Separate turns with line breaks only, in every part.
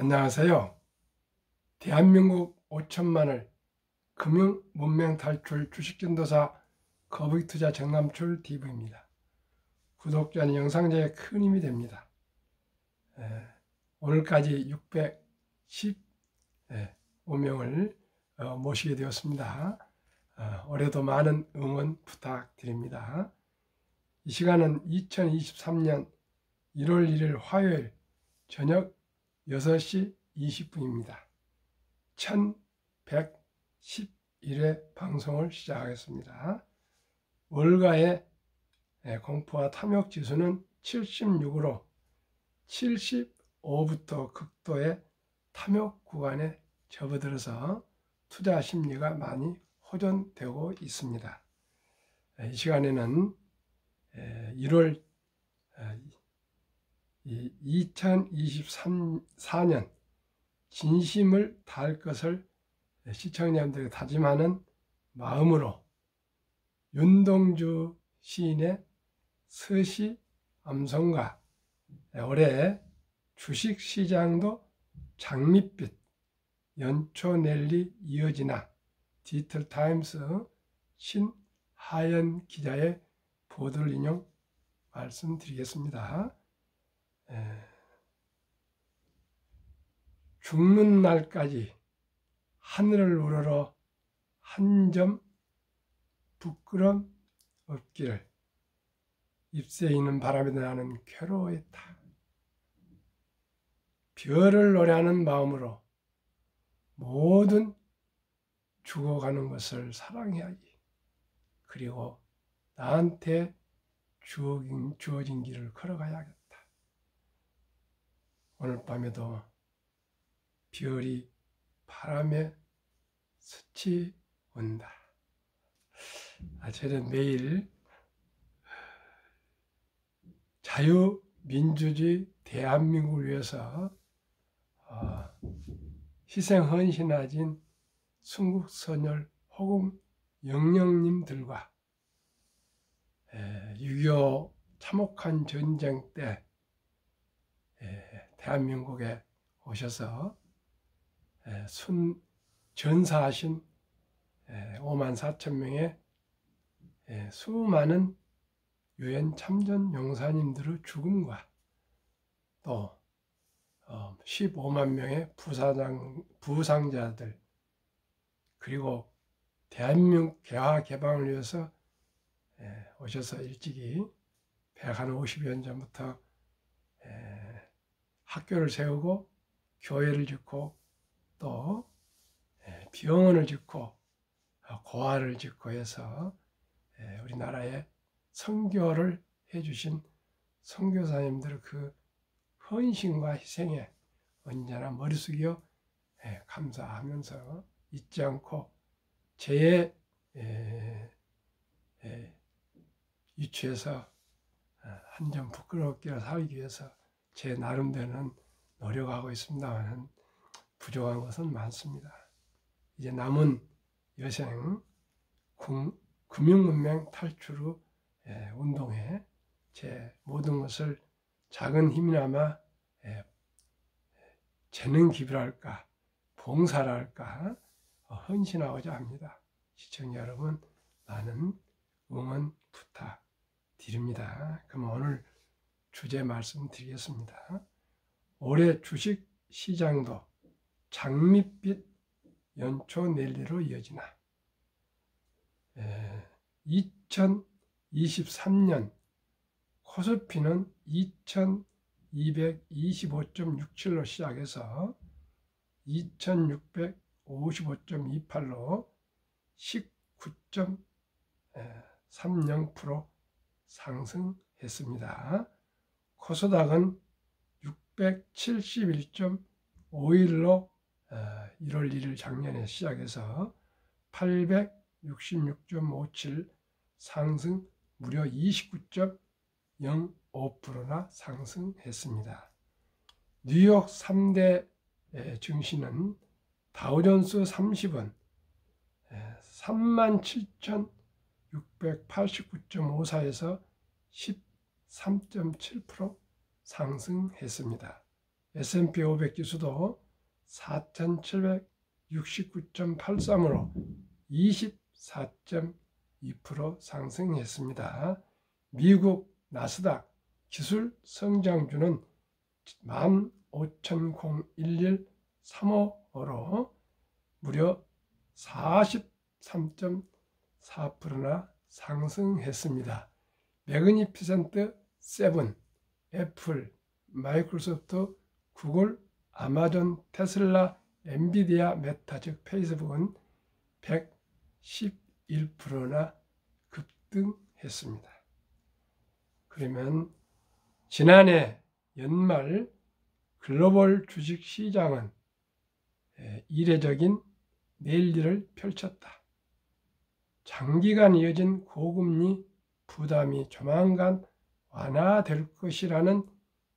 안녕하세요. 대한민국 5천만을 금융 문명 탈출 주식전도사 거북이투자 정남출 TV입니다. 구독자는 영상 제에 큰 힘이 됩니다. 오늘까지 615명을 모시게 되었습니다. 올해도 많은 응원 부탁드립니다. 이 시간은 2023년 1월 1일 화요일 저녁 6시 20분입니다. 1111회 방송을 시작하겠습니다. 월가의 공포와 탐욕 지수는 76으로 75부터 극도의 탐욕 구간에 접어들어서 투자 심리가 많이 호전되고 있습니다. 이 시간에는 1월 2024년 진심을 다할 것을 시청자분들에게 다짐하는 마음으로 윤동주 시인의 서시 암송가 올해 주식시장도 장밋빛 연초낼리 이어지나 디지털타임스 신하연 기자의 보도를 인용 말씀드리겠습니다. 죽는 날까지 하늘을 우러러 한 점 부끄럼 없기를 잎새 있는 바람에 나는 괴로워했다. 별을 노래하는 마음으로 모든 죽어가는 것을 사랑해야지. 그리고 나한테 주어진 길을 걸어가야겠다. 오늘 밤에도 별이 바람에 스치 온다. 저는 매일 자유민주주의 대한민국을 위해서 희생헌신하신 순국선열 호국 영령님들과 6.25 참혹한 전쟁 때 대한민국에 오셔서 전사하신 54,000명의 수많은 유엔 참전 용사님들의 죽음과 또 15만 명의 부상자들 그리고 대한민국 개화 개방을 위해서 오셔서 일찍이 150여 년 전부터 학교를 세우고 교회를 짓고 또 병원을 짓고 고아를 짓고 해서 우리나라에 선교를 해주신 선교사님들의 그 헌신과 희생에 언제나 머리 숙여 감사하면서 잊지 않고 제 유치해서 한 점 부끄럽게 살기 위해서 제 나름대로는 노력하고 있습니다만 부족한 것은 많습니다. 이제 남은 여생 금융문명 탈출 후 운동에 제 모든 것을 작은 힘이나마 재능 기부를 할까 봉사를 할까 헌신하고자 합니다. 시청자 여러분 많은 응원 부탁드립니다. 그럼 오늘 주제 말씀드리겠습니다. 올해 주식 시장도 장밋빛 연초낼리로 이어지나 2023년 코스피는 2225.67로 시작해서 2655.28로 19.30% 상승했습니다. 코스닥은 671.51로 1월 1일 작년에 시작해서 866.57 상승 무려 29.05%나 상승했습니다. 뉴욕 3대 증시는 다우존스 30은 37,689.54에서 13.7% 상승했습니다. S&P 500 지수도 4,769.83으로 24.2% 상승했습니다. 미국 나스닥 기술 성장주는 15,011.35로 무려 43.4%나 상승했습니다. 매그니피센트 7, 애플, 마이크로소프트, 구글, 아마존, 테슬라, 엔비디아, 메타 즉 페이스북은 111%나 급등했습니다. 그러면 지난해 연말 글로벌 주식시장은 이례적인 랠리를 펼쳤다. 장기간 이어진 고금리 부담이 조만간 완화될 것이라는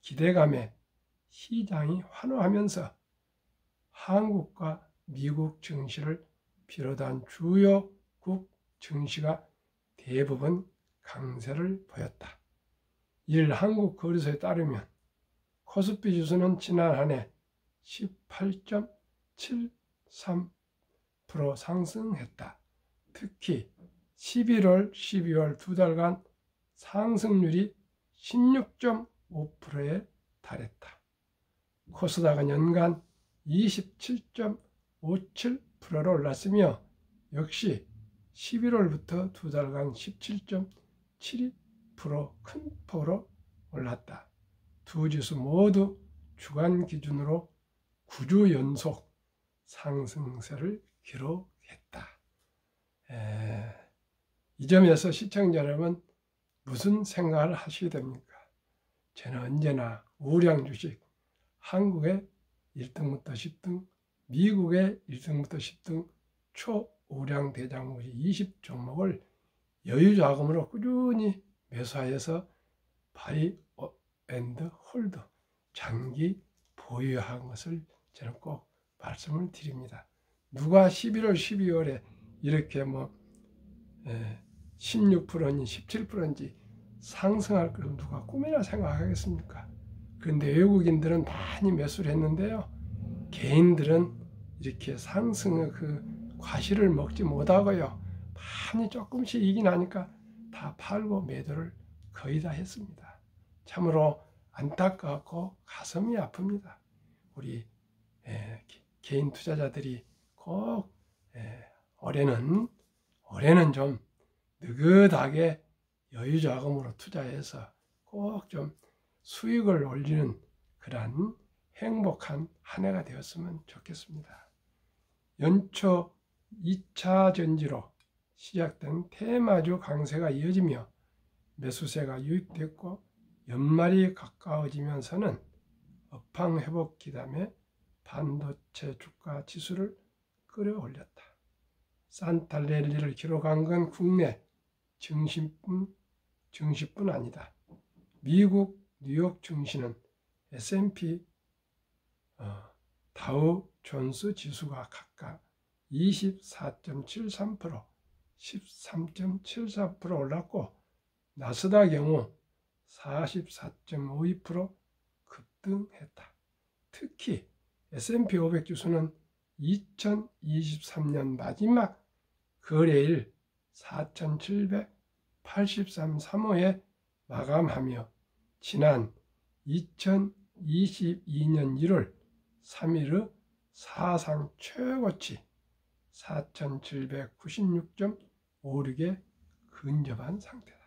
기대감에 시장이 환호하면서 한국과 미국 증시를 비롯한 주요국 증시가 대부분 강세를 보였다. 이를 한국거래소에 따르면 코스피 지수는 지난 한 해 18.73% 상승했다. 특히 11월, 12월 두 달간 상승률이 16.5%에 달했다. 코스닥은 연간 27.57%로 올랐으며 역시 11월부터 두 달간 17.72% 큰 폭으로 올랐다. 두 지수 모두 주간 기준으로 9주 연속 상승세를 기록했다. 이 점에서 시청자 여러분 무슨 생각을 하시게 됩니까? 저는 언제나 우량 주식, 한국의 1등부터 10등, 미국의 1등부터 10등 초우량 대장무지 20종목을 여유자금으로 꾸준히 매수하여서 바이 앤드 홀드, 장기 보유한 것을 저는 꼭 말씀을 드립니다. 누가 11월, 12월에 이렇게 16%인지 17%인지 상승할 것을 누가 꿈이나 생각하겠습니까? 그런데 외국인들은 많이 매수를 했는데요. 개인들은 이렇게 상승의 그 과실을 먹지 못하고요. 많이 조금씩 이익이 나니까 다 팔고 매도를 거의 다 했습니다. 참으로 안타깝고 가슴이 아픕니다. 우리 개인 투자자들이 꼭 올해는 좀 느긋하게 여유자금으로 투자해서 꼭 좀 수익을 올리는 그러한 행복한 한 해가 되었으면 좋겠습니다. 연초 2차 전지로 시작된 테마주 강세가 이어지며 매수세가 유입됐고 연말이 가까워지면서는 업황 회복 기담에 반도체 주가 지수를 끌어올렸다. 산타 랠리를 기록한 건 국내 증시뿐 아니다. 미국 뉴욕 증시는 S&P 다우 존스 지수가 각각 24.73%, 13.74% 올랐고 나스닥 경우 44.52% 급등했다. 특히 S&P 500 지수는 2023년 마지막 거래일 4,783.35에 마감하며 지난 2022년 1월 3일의 사상 최고치 4,796.56에 근접한 상태다.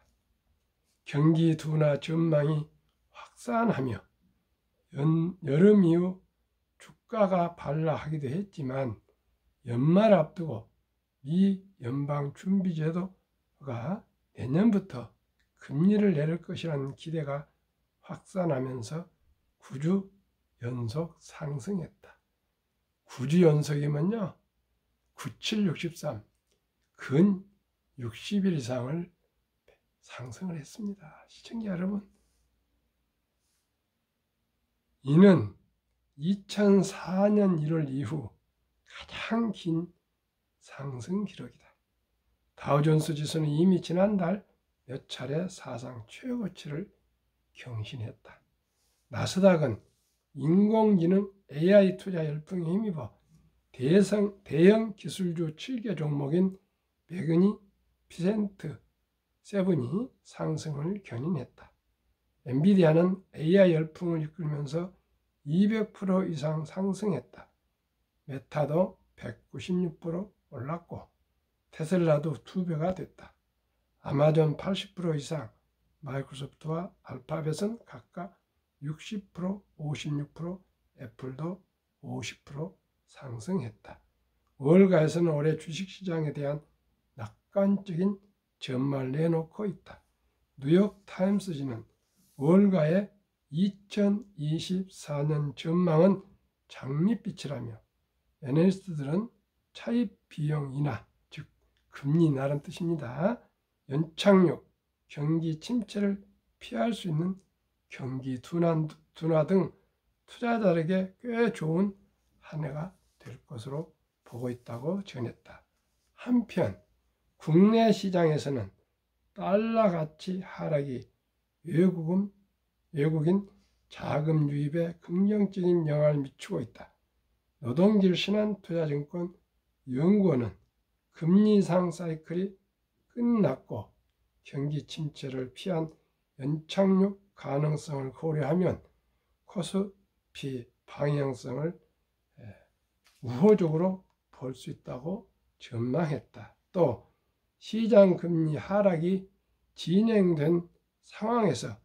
경기 둔화 전망이 확산하며 여름 이후 주가가 반락하기도 했지만 연말 앞두고 미 연방준비제도가 내년부터 금리를 내릴 것이라는 기대가 확산하면서 9주 연속 상승했다. 9주 연속이면요 9763, 근 60일 이상을 상승을 했습니다. 시청자 여러분, 이는 2004년 1월 이후 가장 긴 상승 기록이다. 다우존스 지수는 이미 지난달 몇 차례 사상 최고치를 경신했다. 나스닥은 인공지능 AI 투자 열풍에 힘입어 대형 기술주 7개 종목인 매그니피센트 7이 상승을 견인했다. 엔비디아는 AI 열풍을 이끌면서 200% 이상 상승했다. 메타도 196% 올랐고 테슬라도 2배가 됐다. 아마존 80% 이상, 마이크로소프트와 알파벳은 각각 60%, 56%, 애플도 50% 상승했다. 월가에서는 올해 주식시장에 대한 낙관적인 전망을 내놓고 있다. 뉴욕타임스지는 월가의 2024년 전망은 장밋빛이라며 애널리스트들은 차입 비용 인하, 즉 금리 인하라는 뜻입니다. 연착륙, 경기 침체를 피할 수 있는 경기 둔화 등 투자자에게 꽤 좋은 한 해가 될 것으로 보고 있다고 전했다. 한편 국내 시장에서는 달러 가치 하락이 외국인 자금 유입에 긍정적인 영향을 미치고 있다. 노동길 신한투자증권 연구원은 금리 인상 사이클이 끝났고 경기 침체를 피한 연착륙 가능성을 고려하면 코스피 방향성을 우호적으로 볼 수 있다고 전망했다. 또 시장 금리 하락이 진행된 상황에서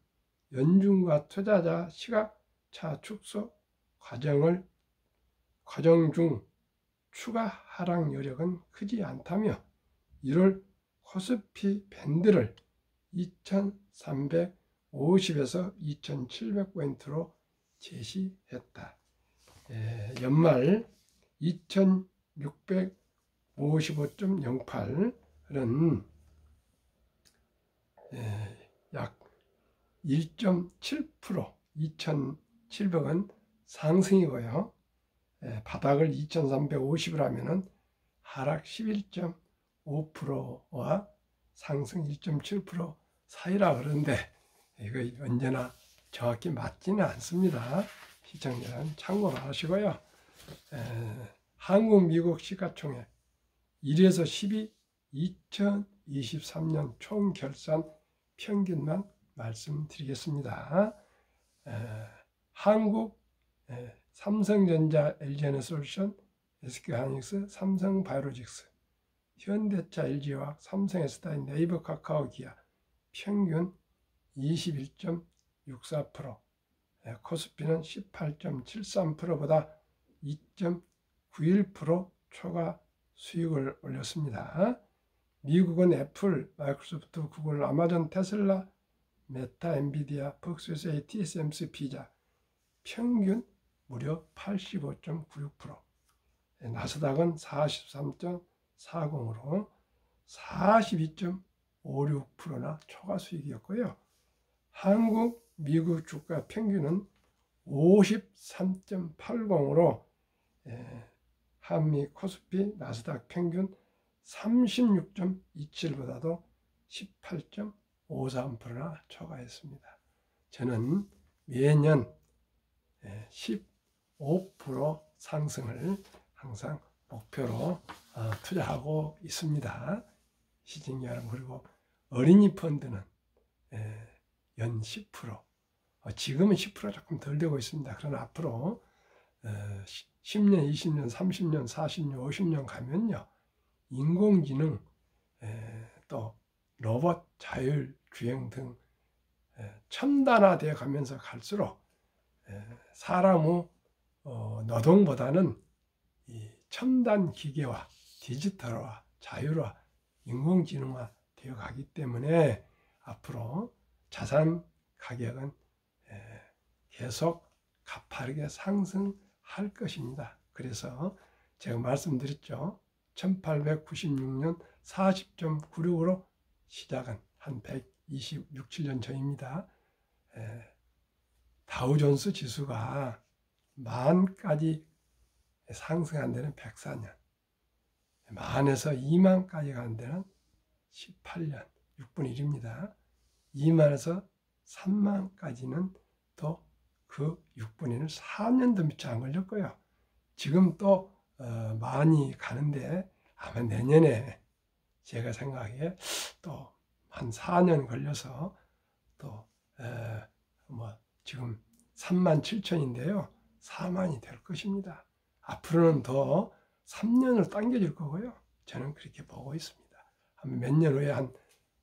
연준과 투자자 시각차 축소 과정 중 추가 하락 여력은 크지 않다며 1월 코스피 밴드를 2350에서 2700포인트로 제시했다. 연말 2655.08은 약 1.7%, 2700은 상승이고요. 바닥을 2350을 하면은 하락 11.5%와 상승 1.7% 사이라 그러는데 이거 언제나 정확히 맞지는 않습니다. 시청자는 참고로 하시고요. 한국 미국 시가총액 1에서 10위 2023년 총 결산 평균만 말씀드리겠습니다. 한국 삼성전자, LG에너솔루션, SK하이닉스, 삼성바이오로직스, 현대차, LG화학, 삼성에스타인, 네이버, 카카오, 기아 평균 21.64%, 코스피는 18.73%보다 2.91% 초과 수익을 올렸습니다. 미국은 애플, 마이크로소프트, 구글, 아마존, 테슬라, 메타, 엔비디아, 벅스웨이, TSMC, 피자 평균 무려 85.96%, 나스닥은 43.40으로 42.56%나 초과 수익이었고요. 한국, 미국 주가 평균은 53.80으로 한미, 코스피, 나스닥 평균 36.27보다도 18.53%나 초과했습니다. 저는 매년 15% 상승을 항상 목표로 투자하고 있습니다. 시청자 여러분, 그리고 어린이 펀드는 연 10%, 지금은 10% 조금 덜 되고 있습니다. 그러나 앞으로 10년, 20년, 30년, 40년, 50년 가면요, 인공지능, 또 로봇, 자율주행 등 첨단화되어 가면서 갈수록 사람의 노동보다는 이 첨단 기계화, 디지털화, 자율화, 인공지능화 되어 가기 때문에 앞으로 자산 가격은 계속 가파르게 상승할 것입니다. 그래서 제가 말씀드렸죠. 1896년 40.96으로 시작은 한 126, 7년 전입니다. 다우존스 지수가 10,000까지 상승한 데는 104년, 10,000에서 20,000까지 가는 데는 18년, 6분의 1입니다. 20,000에서 30,000까지는 또 그 6분위는 4년도 미처 안 걸렸고요. 지금 또 많이 가는데 아마 내년에 제가 생각에 또 한 4년 걸려서 또 뭐 지금 37,000인데요. 4만이 될 것입니다. 앞으로는 더 3년을 당겨질 거고요. 저는 그렇게 보고 있습니다. 몇 년 후에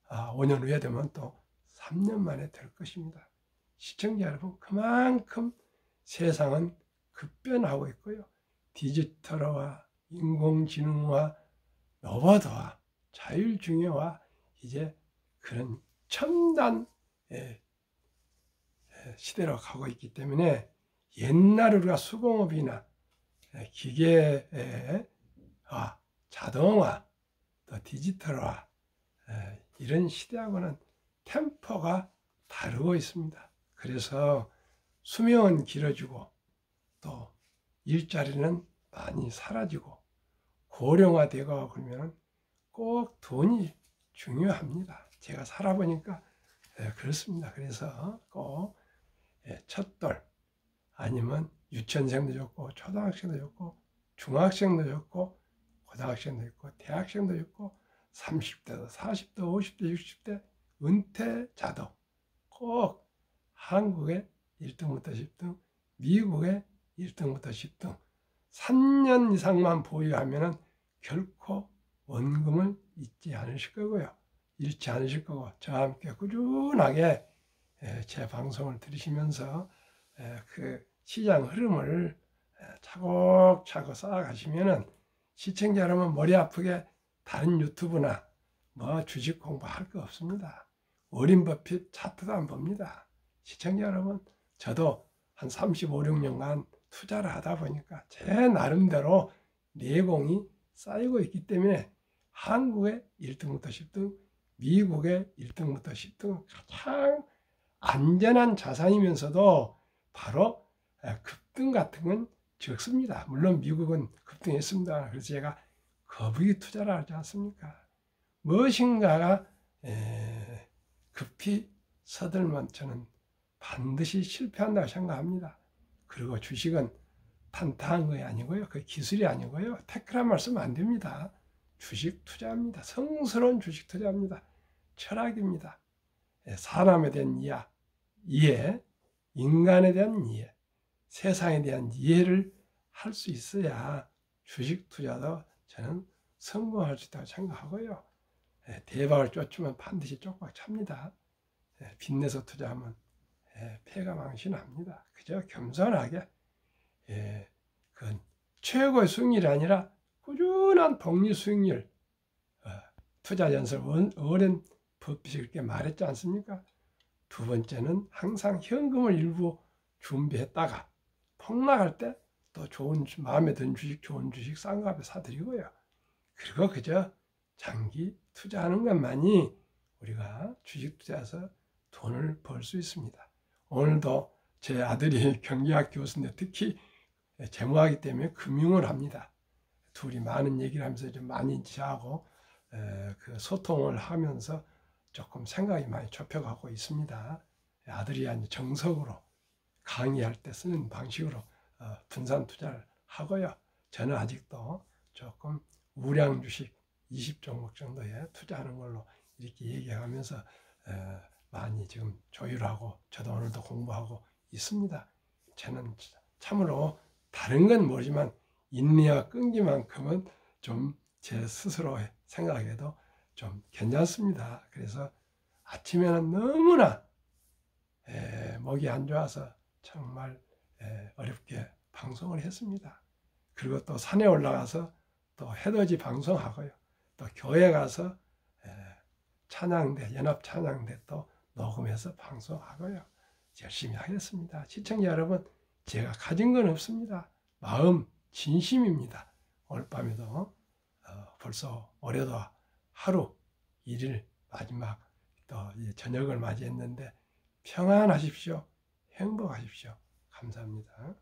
5년 후에 되면 또 3년 만에 될 것입니다. 시청자 여러분, 그만큼 세상은 급변하고 있고요. 디지털화, 인공지능화, 로봇화, 자율중개화, 이제 그런 첨단 시대로 가고 있기 때문에 옛날 우리가 수공업이나 기계화, 자동화, 또 디지털화 이런 시대하고는 템포가 다르고 있습니다. 그래서 수명은 길어지고 또 일자리는 많이 사라지고 고령화되고 그러면 꼭 돈이 중요합니다. 제가 살아보니까 그렇습니다. 그래서 꼭 첫돌 아니면 유치원생도 좋고 초등학생도 좋고 중학생도 좋고 고등학생도 있고 대학생도 있고 30대도 40대 50대 60대 은퇴자도 꼭 한국의 1등부터 10등 미국의 1등부터 10등 3년 이상만 보유하면 결코 원금을 잊지 않으실 거고요. 잃지 않으실 거고 저와 함께 꾸준하게 제 방송을 들으시면서 그 시장 흐름을 차곡차곡 쌓아가시면은 시청자 여러분 머리 아프게 다른 유튜브나 뭐 주식 공부할 거 없습니다. 워린 버핏 차트도 안 봅니다. 시청자 여러분, 저도 한 35, 6년간 투자를 하다 보니까 제 나름대로 내공이 쌓이고 있기 때문에 한국의 1등부터 10등, 미국의 1등부터 10등 가장 안전한 자산이면서도 바로 급등 같은 건 적습니다. 물론 미국은 급등했습니다. 그래서 제가 거북이 투자를 하지 않습니까? 무엇인가가 급히 서들면 저는 반드시 실패한다고 생각합니다. 그리고 주식은 탄탄한 거 아니고요. 그 기술이 아니고요. 테크란 말 쓰면 안 됩니다. 주식 투자입니다. 성스러운 주식 투자입니다. 철학입니다. 사람에 대한 이해, 인간에 대한 이해, 세상에 대한 이해를 할 수 있어야 주식 투자도 저는 성공할 수 있다고 생각하고요. 대박을 쫓으면 반드시 쪽박 찹니다. 빚내서 투자하면 폐가 망신합니다. 그저 겸손하게 그건 최고의 수익률이 아니라 꾸준한 복리 수익률 투자 연습 오랜 버핏이 그렇게 말했지 않습니까? 두 번째는 항상 현금을 일부 준비했다가 폭락할 때 또 좋은 마음에 드는 주식, 좋은 주식 싼 값에 사드리고요. 그리고 그저 장기 투자하는 것만이 우리가 주식 투자해서 돈을 벌 수 있습니다. 오늘도 제 아들이 경제학 교수인데 특히 재무하기 때문에 금융을 합니다. 둘이 많은 얘기를 하면서 좀 많이 지하고 그 소통을 하면서 조금 생각이 많이 좁혀가고 있습니다. 아들이 아주 정석으로 강의할 때 쓰는 방식으로 분산 투자를 하고요. 저는 아직도 조금 우량 주식 20종목 정도에 투자하는 걸로 이렇게 얘기하면서 많이 지금 조율하고 저도 오늘도 공부하고 있습니다. 저는 참으로 다른 건 모르지만 인내와 끈기만큼은 좀 제 스스로 생각해도 좀 괜찮습니다. 그래서 아침에는 너무나 목이 안 좋아서 정말 어렵게 방송을 했습니다. 그리고 또 산에 올라가서 또 해돋이 방송하고요. 또 교회 가서 찬양대, 연합 찬양대 또 녹음해서 방송하고요. 열심히 하겠습니다. 시청자 여러분, 제가 가진 건 없습니다. 마음 진심입니다. 오늘 밤에도 벌써 올해도 하루 1일 마지막 또 저녁을 맞이했는데 평안하십시오. 행복하십시오. 감사합니다.